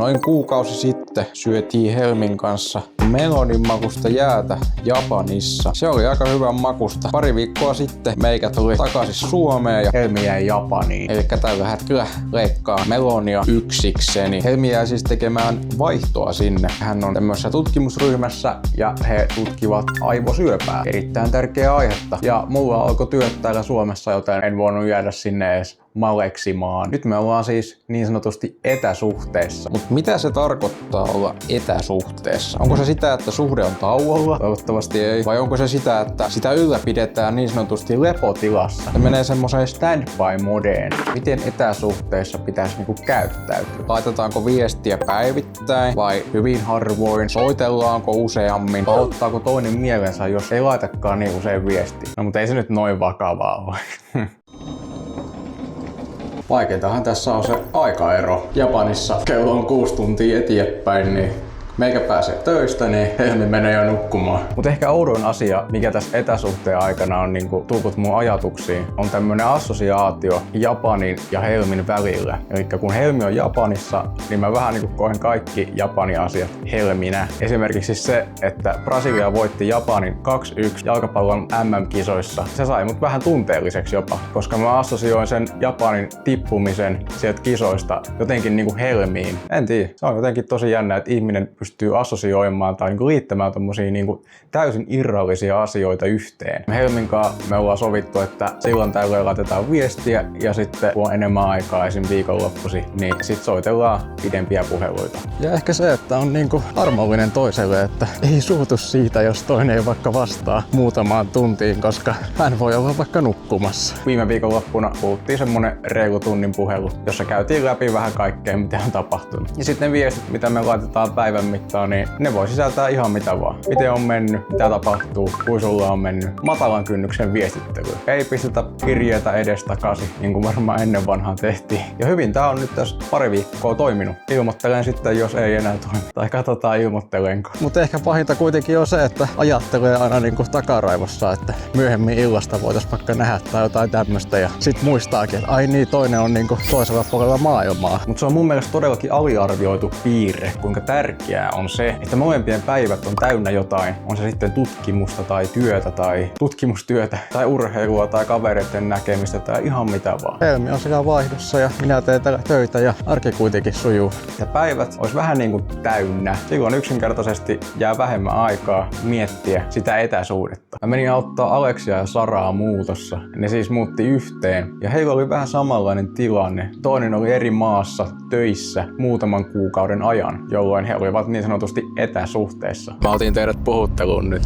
Noin kuukausi sitten syötiin Helmin kanssa melonin makusta jäätä Japanissa. Se oli aika hyvän makusta. Pari viikkoa sitten meikä tuli takaisin Suomeen ja Helmi jäi Japaniin. Elikkä tällä hetkellä leikkaa melonia yksikseni. Helmi jäi siis tekemään vaihtoa sinne. Hän on tämmöisessä tutkimusryhmässä ja he tutkivat aivosyöpää. Erittäin tärkeää aihetta. Ja mulla alkoi työt täällä Suomessa, joten en voinut jäädä sinne edes maleksimaan. Nyt me ollaan siis niin sanotusti etäsuhteessa. Mutta mitä se tarkoittaa olla etäsuhteessa? Onko se sitä, että suhde on tauolla? Toivottavasti ei. Vai onko se sitä, että sitä ylläpidetään niin sanotusti lepotilassa? Se menee semmoiseen standby-modeen. Miten etäsuhteessa pitäisi niinku käyttäytyä? Laitetaanko viestiä päivittäin vai hyvin harvoin? Soitellaanko useammin? Ottaako toinen mielensä, jos ei laitakaan niin usein viestiä? No mutta ei se nyt noin vakavaa ole. Vaikeintahan tässä on se aikaero. Japanissa kello on 6 tuntia eteenpäin, niin meikä pääsee töistä, niin Helmi menee jo nukkumaan. Mutta ehkä oudoin asia, mikä tässä etäsuhteen aikana on niinku tullut mun ajatuksiin, on tämmönen assosiaatio Japanin ja Helmin välillä. Eli kun Helmi on Japanissa, niin mä vähän niinku koen kaikki Japanin asiat Helminä. Esimerkiksi se, että Brasilia voitti Japanin 2-1 jalkapallon MM-kisoissa. Se sai mut vähän tunteelliseksi jopa, koska mä assosioin sen Japanin tippumisen sieltä kisoista jotenkin niinku Helmiin. En tiedä, se on jotenkin tosi jännä, että ihminen pystyy assosioimaan tai niinku liittämään tommosia niinku täysin irrallisia asioita yhteen. Helminkaan me ollaan sovittu, että silloin tällöin laitetaan viestiä ja sitten kun on enemmän aikaa esim. Viikonloppusi, niin sit soitellaan pidempiä puheluita. Ja ehkä se, että on niinku armollinen toiselle, että ei suutu siitä, jos toinen ei vaikka vastaa muutamaan tuntiin, koska hän voi olla vaikka nukkumassa. Viime viikonloppuna puhuttiin semmonen reilu tunnin puhelu, jossa käytiin läpi vähän kaikkea, mitä on tapahtunut. Ja sitten ne viestit, mitä me laitetaan päivän mittaan, niin ne voi sisältää ihan mitä vaan. Miten on mennyt, mitä tapahtuu, kuin sulla on mennyt. Matalan kynnyksen viestittely. Ei pistetä kirjeitä edestakaisin, niin kuin varmaan ennen vanhaan tehtiin. Ja hyvin tää on nyt tässä pari viikkoa toiminut. Ilmoittelen sitten, jos ei enää toimi. Tai katsotaan ilmoittelenko. Mutta ehkä pahinta kuitenkin on se, että ajattelee aina niinku takaraivossa, että myöhemmin illasta voitais vaikka nähdä tai jotain tämmöstä. Ja sit muistaakin, että ai niin, toinen on niinku toisella puolella maailmaa. Mutta se on mun mielestä todellakin aliarvioitu piirre, kuinka tärkeää on se, että molempien päivät on täynnä jotain. On se sitten tutkimusta tai työtä tai tutkimustyötä tai urheilua tai kavereiden näkemistä tai ihan mitä vaan. Helmi on siellä vaihdossa ja minä teen täällä töitä ja arki kuitenkin sujuu. Ja päivät olisi vähän niin kuin täynnä. Silloin yksinkertaisesti jää vähemmän aikaa miettiä sitä etäsuhdetta. Mä menin auttaa Aleksia ja Saraa muutossa. Ne siis muutti yhteen ja heillä oli vähän samanlainen tilanne. Toinen oli eri maassa töissä muutaman kuukauden ajan, jolloin he olivat niin sanotusti etäsuhteessa. Mä otin teidät puhutteluun nyt.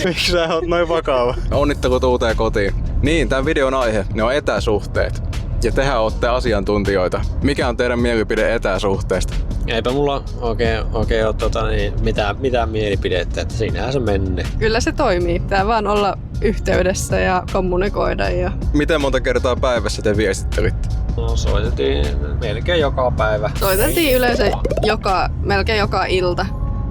Miksi sä oot noin vakava? Onnittelut uuteen kotiin. Niin, tämän videon aihe, ne on etäsuhteet. Ja tehän ootte asiantuntijoita. Mikä on teidän mielipide etäsuhteesta? Eipä mulla oikein ole mitään mielipidettä, että siinähän se menee. Kyllä se toimii. Pitää vaan olla yhteydessä ja kommunikoida. Miten monta kertaa päivässä te viestittelitte? No, soitettiin melkein joka päivä. Soitettiin yleensä melkein joka ilta.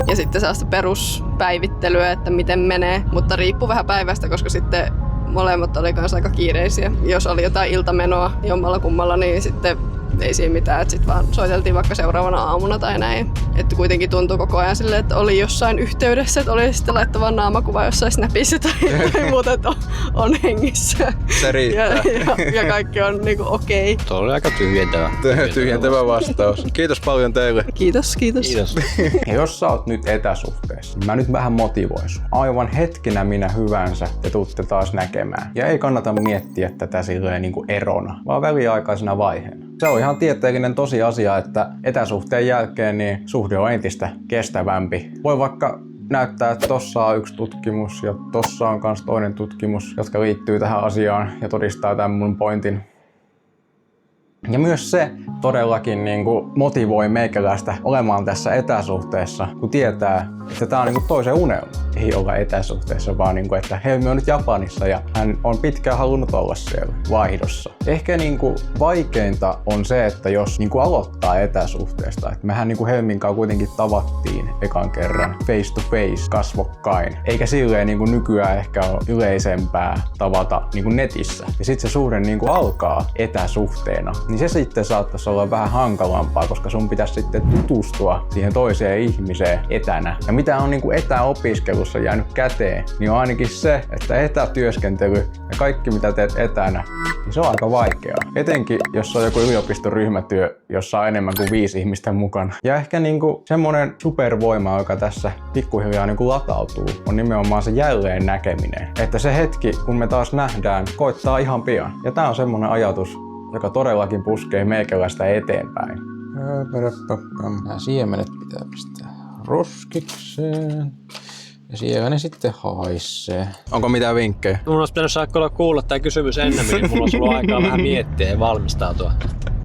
Ja sitten sellaista peruspäivittelyä, että miten menee. Mutta riippuu vähän päivästä, koska sitten molemmat oli kanssa aika kiireisiä. Jos oli jotain iltamenoa jommalla kummalla, niin sitten ei siinä mitään. Sitten vaan soiteltiin vaikka seuraavana aamuna tai näin. Että kuitenkin tuntui koko ajan silleen, että oli jossain yhteydessä, että oli sitten laittava naamakuva jossain Snapissa tai muuta, että on hengissä. Se riittää. Ja kaikki on niinku okei. Tuo oli aika tyhjentävä. Tyhjentävä vastaus. Kiitos paljon teille. Kiitos. Ja jos sä oot nyt etäsuhteessa, niin mä nyt vähän motivoin sun. Aivan hetkenä minä hyvänsä te tuutte taas näkemään. Ja ei kannata miettiä tätä silleen niinku erona, vaan väliaikaisena vaiheena. Se on ihan tieteellinen tosiasia, että etäsuhteen jälkeen niin suhde on entistä kestävämpi. Voi vaikka näyttää, että tossa on yksi tutkimus ja tossa on kans toinen tutkimus, jotka liittyy tähän asiaan ja todistaa tämän mun pointin. Ja myös se todellakin motivoi meikäläistä olemaan tässä etäsuhteessa, kun tietää, että tää on toisen unelma. Ei olla etäsuhteessa, vaan että Helmi on nyt Japanissa ja hän on pitkään halunnut olla siellä vaihdossa. Ehkä vaikeinta on se, että jos aloittaa etäsuhteesta, että mehän Helmin kanssa kuitenkin tavattiin ekan kerran face to face kasvokkain. Eikä silleen nykyään ehkä ole yleisempää tavata netissä. Ja sit se suhde alkaa etäsuhteena. Niin se sitten saattaisi olla vähän hankalampaa, koska sun pitäisi sitten tutustua siihen toiseen ihmiseen etänä. Ja mitä on niin kuin etäopiskelussa jäänyt käteen, niin on ainakin se, että etätyöskentely ja kaikki mitä teet etänä, niin se on aika vaikeaa. Etenkin jos on joku yliopistoryhmätyö, jossa on enemmän kuin 5 ihmistä mukana. Ja ehkä niinku semmonen supervoima, joka tässä pikkuhiljaa niinku latautuu, on nimenomaan se jälleen näkeminen. Että se hetki, kun me taas nähdään, koittaa ihan pian. Ja tää on semmonen ajatus, joka todellakin puskee meikäläistä eteenpäin. Nämä siemenet pitää pistää roskikseen. Ja siellä ne sitten haisee. Onko mitään vinkkejä? Mun olisi pitänyt saada kuulla tää kysymys ennemmin, niin mulla olisi ollut aikaa vähän miettiä ja valmistautua.